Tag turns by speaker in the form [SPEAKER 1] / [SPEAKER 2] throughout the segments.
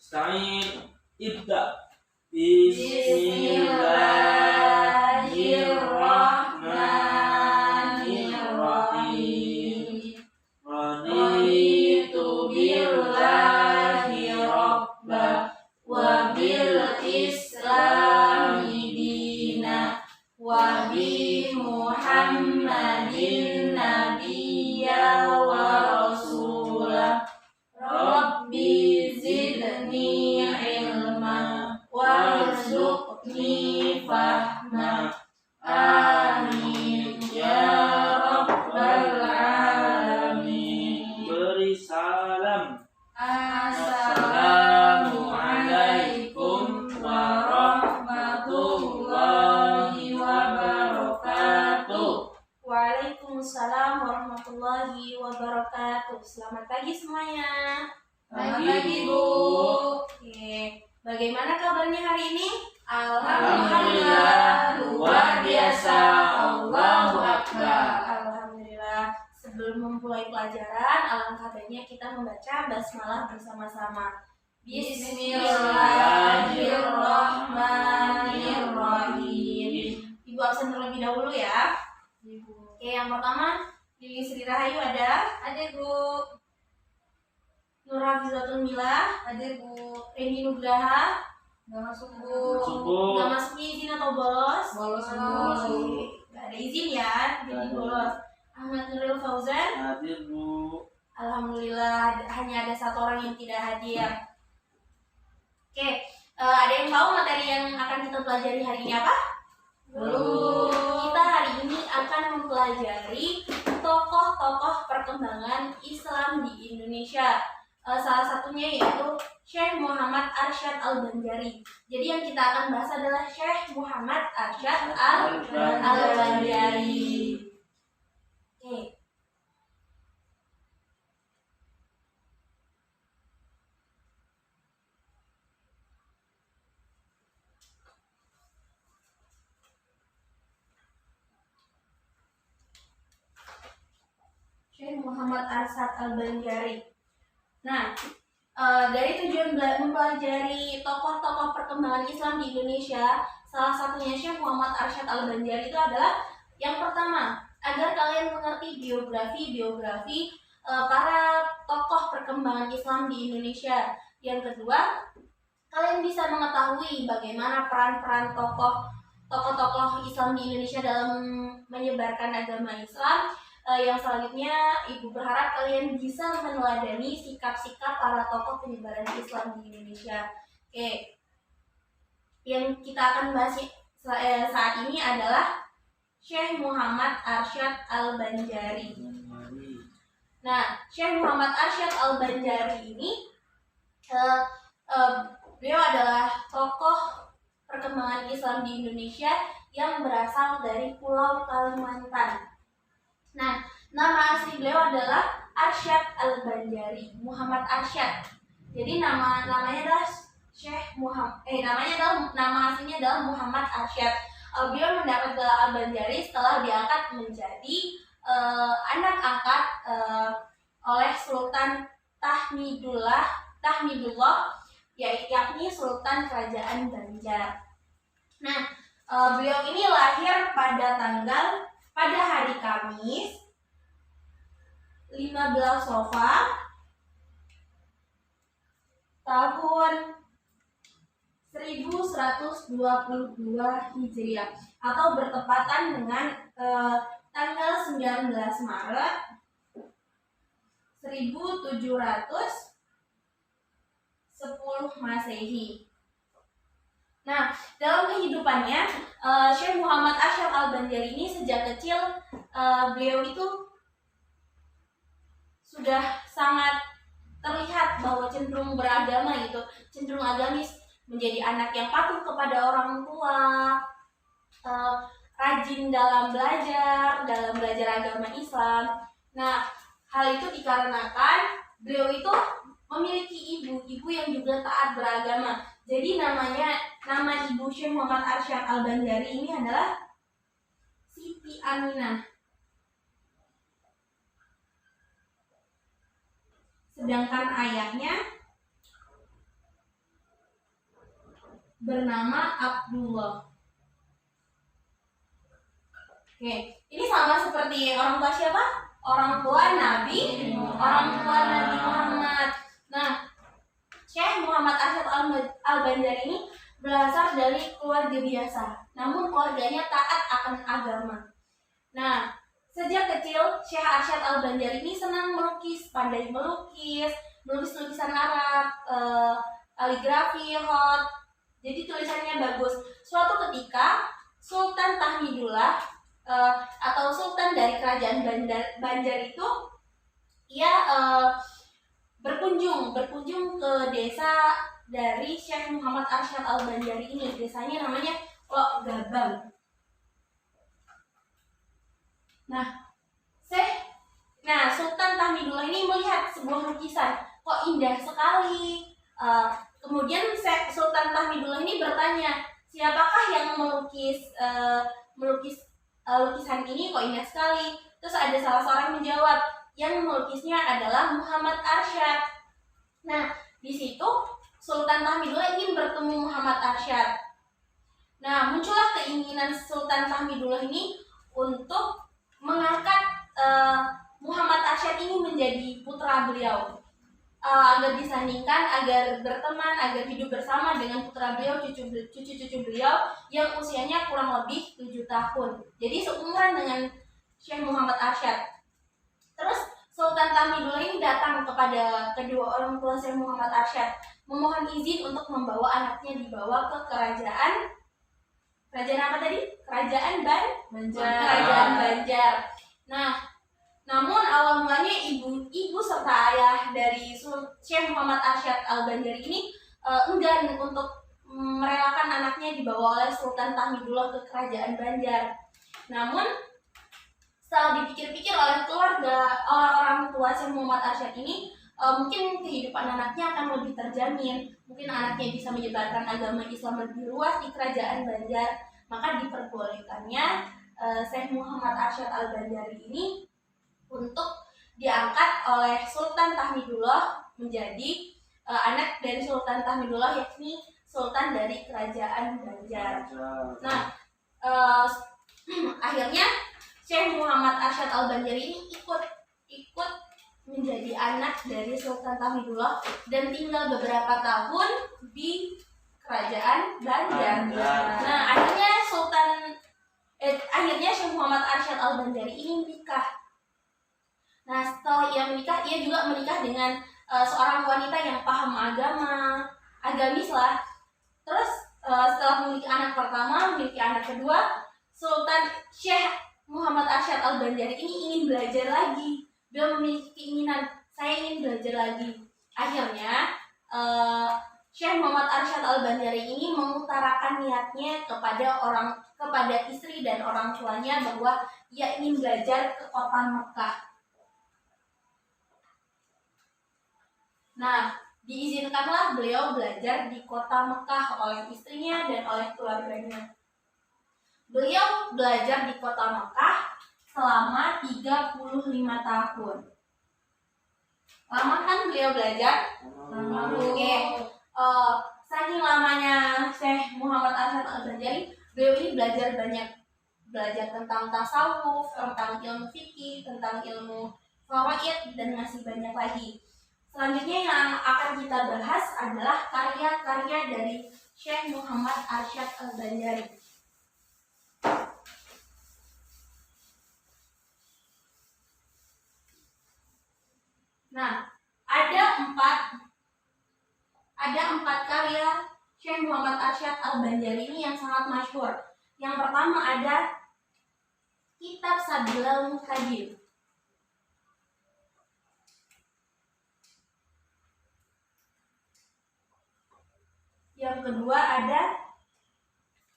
[SPEAKER 1] Sa'id ibda. Bismillahirrahmanirrahim. Raditu billahi rabba wa bil islami dina wa bi Muhammadin nabiyya wa rasulah. Rabbi zidni ilma warzuqni fahma. Amin ya rabbal alamin. Beri salam. Assalamualaikum warahmatullahi wabarakatuh.
[SPEAKER 2] Waalaikumsalam warahmatullahi wabarakatuh. Selamat pagi semuanya.
[SPEAKER 3] Selamat pagi, Bu.
[SPEAKER 2] Oke, bagaimana kabarnya hari ini?
[SPEAKER 3] Alhamdulillah, luar biasa. Allahu Akbar.
[SPEAKER 2] Alhamdulillah. Sebelum memulai pelajaran, alangkah baiknya kita membaca basmalah bersama-sama. Bismillahirrahmanirrahim. Ibu absen terlebih dahulu ya. Oke, yang pertama Lili Sri Rahayu ada?
[SPEAKER 3] Ada, Bu.
[SPEAKER 2] Nur Hafizatul Milah,
[SPEAKER 3] Ada, Bu.
[SPEAKER 2] Reni Nugraha,
[SPEAKER 3] Nggak masuk, Bu.
[SPEAKER 2] nggak masuk izin atau bolos?
[SPEAKER 3] Bolos, Bu.
[SPEAKER 2] Oke, nggak ada izin ya, jadi bolos. Ahmad Nuril Fauzan,
[SPEAKER 1] Hadir, Bu.
[SPEAKER 2] alhamdulillah hanya ada satu orang yang tidak hadir. Oke, ada yang tahu materi yang akan kita pelajari hari ini apa?
[SPEAKER 3] Belum.
[SPEAKER 2] Kita hari ini akan mempelajari tokoh-tokoh perkembangan Islam di Indonesia. Salah satunya yaitu Syekh Muhammad Arsyad Al-Banjari. Jadi yang kita akan bahas adalah Syekh Muhammad Arsyad Al-Banjari. Oke. Syekh Muhammad Arsyad Al-Banjari. Nah, dari tujuan mempelajari tokoh-tokoh perkembangan Islam di Indonesia, salah satunya Syekh Muhammad Arsyad Al-Banjari itu adalah yang pertama, agar kalian mengerti biografi para tokoh perkembangan Islam di Indonesia. Yang kedua, kalian bisa mengetahui bagaimana peran-peran tokoh-tokoh Islam di Indonesia dalam menyebarkan agama Islam. Yang selanjutnya, Ibu berharap kalian bisa meneladani sikap-sikap para tokoh penyebaran Islam di Indonesia. Oke, yang kita akan bahas saat ini adalah Syekh Muhammad Arsyad Al-Banjari. Nah, Syekh Muhammad Arsyad Al-Banjari ini beliau adalah tokoh perkembangan Islam di Indonesia yang berasal dari Pulau Kalimantan. Nah, nama asli beliau adalah Arsyad Al-Banjari, Muhammad Arsyad. Jadi namanya adalah Syekh Muhammad. Nama aslinya adalah Muhammad Arsyad. Beliau mendapat gelar Al-Banjari setelah diangkat menjadi anak angkat oleh Sultan Tahmidullah, yakni Sultan Kerajaan Banjar. Nah, beliau ini lahir pada hari Kamis 15 Safar tahun 1122 Hijriah atau bertepatan dengan tanggal 19 Maret 1710 Masehi. Nah, dalam kehidupannya, Syekh Muhammad Arsyad Al-Banjari ini sejak kecil beliau itu sudah sangat terlihat bahwa cenderung beragama gitu, cenderung agamis, menjadi anak yang patuh kepada orang tua, rajin dalam belajar agama Islam. Nah, hal itu dikarenakan beliau itu memiliki ibu yang juga taat beragama. Jadi nama ibu Syekh Muhammad Arsyad Al-Banjari ini adalah Siti Aminah. Sedangkan ayahnya bernama Abdullah. Oke, ini sama seperti orang tua siapa? Orang tua Nabi Muhammad. Nah, Syekh Muhammad Arsyad Al-Banjari ini berasal dari keluarga biasa, namun keluarganya taat akan agama. Nah, sejak kecil Syekh Arsyad Al-Banjari ini senang melukis, pandai melukis lukisan Arab, kaligrafi, hot. Jadi tulisannya bagus. Suatu ketika Sultan Tahmidullah atau Sultan dari kerajaan Banjar itu ia berkunjung ke desa dari Syekh Muhammad Arsyad Al-Banjari ini. Desanya namanya Lok Gabang. Nah, Sultan Tahmidullah ini melihat sebuah lukisan, kok indah sekali. Kemudian Sultan Tahmidullah ini bertanya, siapakah yang melukis lukisan ini, kok indah sekali. Terus ada salah seorang menjawab, yang melukisnya adalah Muhammad Arsyad. Nah, di situ Sultan Tahmidullah ingin bertemu Muhammad Arsyad. Nah, muncullah keinginan Sultan Tahmidullah ini untuk mengangkat Muhammad Arsyad ini menjadi putra beliau, agar disandingkan, agar berteman, agar hidup bersama dengan putra beliau, cucu-cucu beliau yang usianya kurang lebih 7 tahun. Jadi seumuran dengan Syekh Muhammad Arsyad. Terus Sultan Tahmidullah ini datang kepada kedua orang tua Syekh Muhammad Arsyad, memohon izin untuk membawa anaknya dibawa ke kerajaan apa tadi? Kerajaan Banjar. Nah, namun awal mulanya ibu serta ayah dari Syekh Muhammad Arsyad Al-Banjari ini enggan untuk merelakan anaknya dibawa oleh Sultan Tahmidullah ke kerajaan Banjar. Namun setelah dipikir-pikir oleh orang tua Syekh Muhammad Arsyad ini, mungkin kehidupan anaknya akan lebih terjamin, mungkin anaknya bisa menyebarkan agama Islam lebih luas di kerajaan Banjar, maka diperbolehkannya Syekh Muhammad Arsyad Al-Banjari ini untuk diangkat oleh Sultan Tahmidullah menjadi anak dari Sultan Tahmidullah, yakni Sultan dari kerajaan Banjar. Nah, akhirnya Syekh Muhammad Arsyad Al-Banjari ini ikut menjadi anak dari Sultan Tahmidullah dan tinggal beberapa tahun di kerajaan Banjar. Nah, akhirnya Syekh Muhammad Arsyad Al-Banjari ini menikah. Nah, setelah ia menikah, ia juga menikah dengan seorang wanita yang paham agamis lah. Terus setelah memiliki anak pertama, memiliki anak kedua, Sultan Syekh Muhammad Arsyad Al-Banjari ini ingin belajar lagi. Dia memiliki keinginan, saya ingin belajar lagi. Akhirnya Syekh Muhammad Arsyad Al-Banjari ini mengutarakan niatnya kepada istri dan orang tuanya bahwa ia ingin belajar ke kota Mekah. Nah, diizinkanlah beliau belajar di kota Mekah oleh istrinya dan oleh keluarganya. Beliau belajar di kota Mekah selama 35 tahun. Lama kan beliau belajar? Oke. Saking lamanya Syekh Muhammad Arsyad Al-Banjari, beliau ini belajar tentang tasawuf, tentang ilmu fikih, tentang ilmu faraid, dan masih banyak lagi. Selanjutnya yang akan kita bahas adalah karya-karya dari Syekh Muhammad Arsyad Al-Banjari. Nah, ada empat karya Syekh Muhammad Arsyad Al-Banjari ini yang sangat masyhur. Yang pertama ada Kitab Sabilal Muqtadir. Yang kedua ada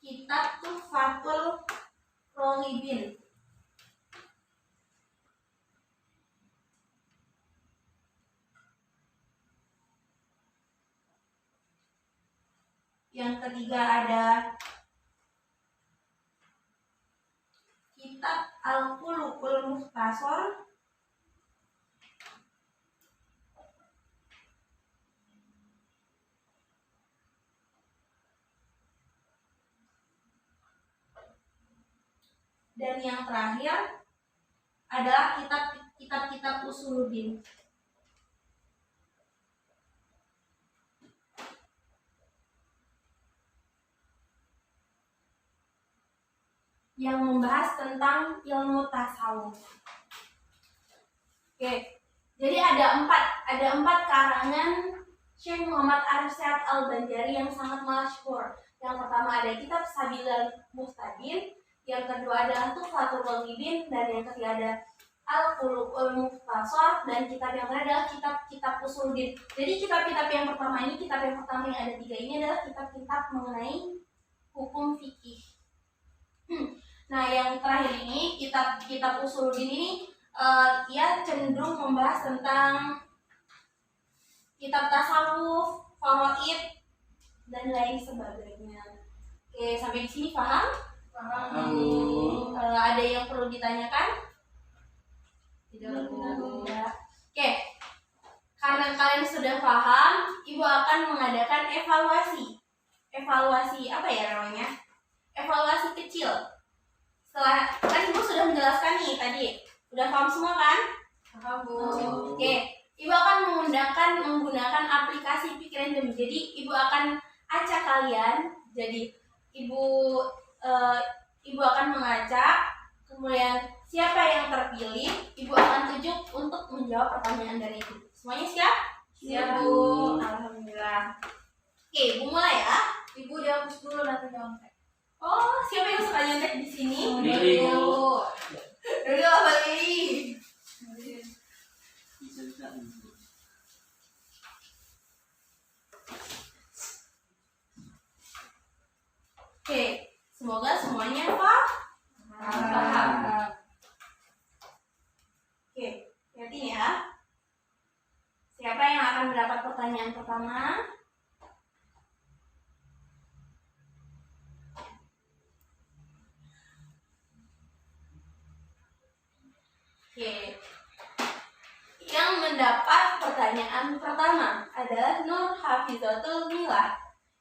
[SPEAKER 2] Kitab Tuhfatul Thalibin. Yang ketiga ada Kitab Al-Khuluqul Mukhtasar. dan yang terakhir adalah kitab-kitab usuluddin. Yang membahas tentang ilmu tasawuf. Oke, jadi ada empat karangan Syekh Muhammad Arsyad Al-Banjari yang sangat masyhur. Yang pertama ada kitab Sabilal Muhtadin, yang kedua adalah Tuhfatul Ghalibin, dan yang ketiga ada Al-Qulu'ul Mukhtasar, dan kitab yang terakhir adalah kitab-kitab usuluddin. Jadi kitab-kitab yang pertama yang ada 3 ini adalah kitab-kitab mengenai hukum fikih. Nah, yang terakhir ini kitab usuluddin ini ia cenderung membahas tentang kitab tasawuf, faraid, dan lain sebagainya. Oke, sampai di sini paham?
[SPEAKER 3] Paham.
[SPEAKER 2] Ada yang perlu ditanyakan?
[SPEAKER 3] Tidak, Bu.
[SPEAKER 2] Ya. Oke, karena kalian sudah paham, Ibu akan mengadakan evaluasi. Evaluasi apa ya namanya? Evaluasi kecil. Setelah kan Ibu sudah menjelaskan nih tadi, udah paham semua kan?
[SPEAKER 3] Paham, Bu.
[SPEAKER 2] Oke, Ibu akan menggunakan aplikasi Pikrandom. Jadi Ibu akan acak kalian. Jadi Ibu akan mengacak, kemudian siapa yang terpilih, Ibu akan tunjuk untuk menjawab pertanyaan dari itu. Semuanya siap?
[SPEAKER 3] Siap, Bu.
[SPEAKER 2] Alhamdulillah. Oke, Ibu mulai ya.
[SPEAKER 3] Ibu dihapus dulu nanti nyontek.
[SPEAKER 2] Oh, siapa yang suka nyontek di sini?
[SPEAKER 1] Lili, Bu.
[SPEAKER 2] Dulu apa Lili? Oke, semoga semuanya paham. Oke, lihat ini ya. Siapa yang akan mendapat pertanyaan pertama? Oke. Yang mendapat pertanyaan pertama adalah Nur Hafizatul Milah.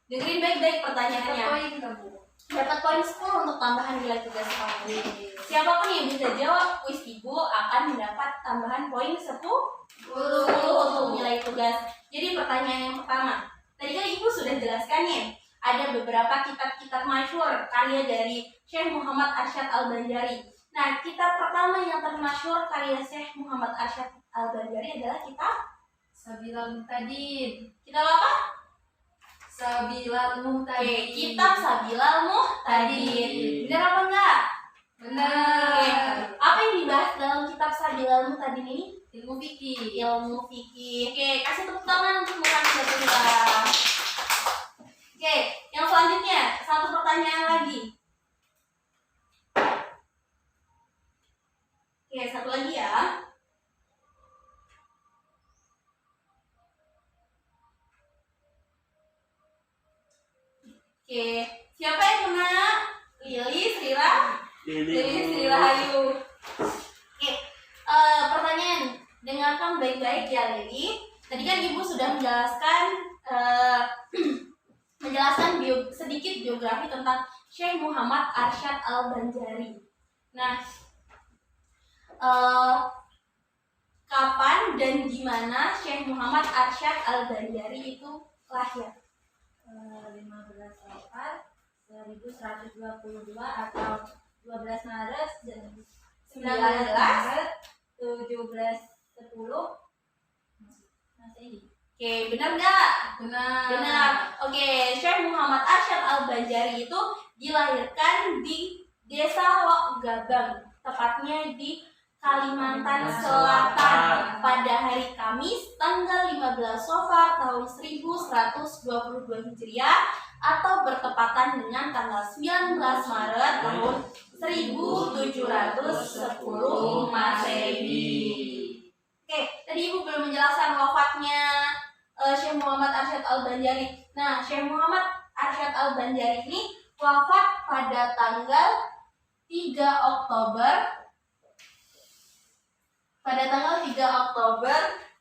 [SPEAKER 2] Dengerin baik-baik pertanyaannya.
[SPEAKER 3] Poin kamu.
[SPEAKER 2] Dapat poin 10 untuk tambahan nilai tugas kamu. Siapapun yang bisa jawab kuis Ibu akan mendapat tambahan poin 10 untuk nilai tugas. Jadi pertanyaan yang pertama, tadi kan Ibu sudah jelaskan nih, ada beberapa kitab-kitab masyhur karya dari Syekh Muhammad Arsyad Al-Banjari. Nah, kitab pertama yang termasyhur karya Syekh Muhammad Arsyad Al-Banjari adalah kitab
[SPEAKER 3] Sabilal Muhtadin.
[SPEAKER 2] kitab apa?
[SPEAKER 3] Sabilal Muhtadin.
[SPEAKER 2] Oke, kitab Sabilal Muhtadin. Benar apa enggak?
[SPEAKER 3] Benar.
[SPEAKER 2] Oke, apa yang dibahas dalam kitab Sabilal Muhtadin ini?
[SPEAKER 3] Ilmu fikih.
[SPEAKER 2] Ilmu fikih. Oke, kasih tepuk tangan untuk Nur Hafizatul. Oke, yang selanjutnya satu pertanyaan lagi. Oke, satu lagi ya. Oke, siapa yang kena? Lili, Lili Sri Rahayu. Oke, pertanyaan, dengarkan baik-baik ya Lili. Tadi kan Ibu sudah menjelaskan sedikit biografi tentang Syekh Muhammad Arsyad Al-Banjari. Nah, kapan dan di mana Syekh Muhammad Arsyad Al-Banjari itu lahir?
[SPEAKER 3] 15 Maret 1122 atau 12 Maret 19 Maret 1710 Masehi.
[SPEAKER 2] Oke, benar nggak?
[SPEAKER 3] Benar.
[SPEAKER 2] Oke, Syekh Muhammad Arsyad Al-Banjari itu dilahirkan di Desa Lok Gabang, tepatnya di Kalimantan Selatan pada hari Kamis tanggal 15 Safar tahun 1122 Hijriah atau bertepatan dengan tanggal 19 Maret tahun 1710 Masehi. Oke, tadi Ibu belum menjelaskan wafatnya Syekh Muhammad Arsyad Al-Banjari. Nah, Syekh Muhammad Arsyad Al-Banjari ini wafat pada tanggal 3 Oktober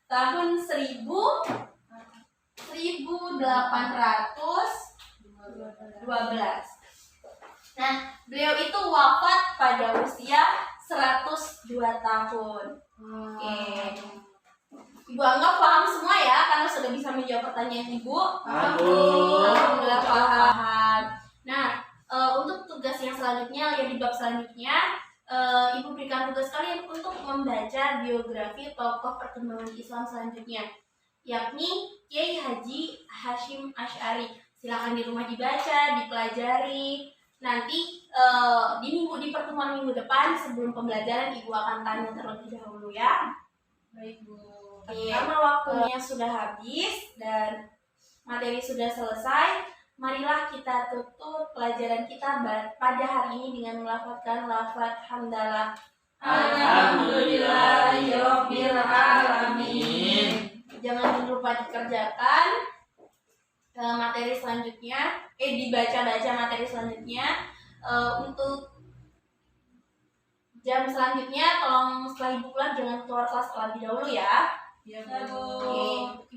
[SPEAKER 2] tahun 1812. Nah, beliau itu wafat pada usia 102 tahun. Oke. Ibu anggap paham semua ya, karena sudah bisa menjawab pertanyaan Ibu.
[SPEAKER 1] Paham, Bu.
[SPEAKER 2] Alhamdulillah paham. Nah, untuk tugas yang selanjutnya, yang di bab selanjutnya, Ibu berikan tugas kalian untuk membaca biografi tokoh perkembangan Islam selanjutnya, yakni Kiai Haji Hashim Asy'ari. Silakan di rumah dibaca, dipelajari. Nanti di pertemuan minggu depan sebelum pembelajaran Ibu akan tanya terlebih dahulu ya.
[SPEAKER 3] Baik, Bu.
[SPEAKER 2] Karena waktunya sudah habis dan materi sudah selesai, marilah kita tutup pelajaran kita pada hari ini dengan melafadzkan lafaz hamdalah.
[SPEAKER 1] Alhamdulillahirabbil alamin.
[SPEAKER 2] Jangan lupa dikerjakan materi selanjutnya, dibaca-baca materi selanjutnya. Untuk jam selanjutnya, tolong setelah Ibu pulang jangan keluar kelas terlebih dahulu ya.
[SPEAKER 3] Ya, Bu.
[SPEAKER 2] Oke.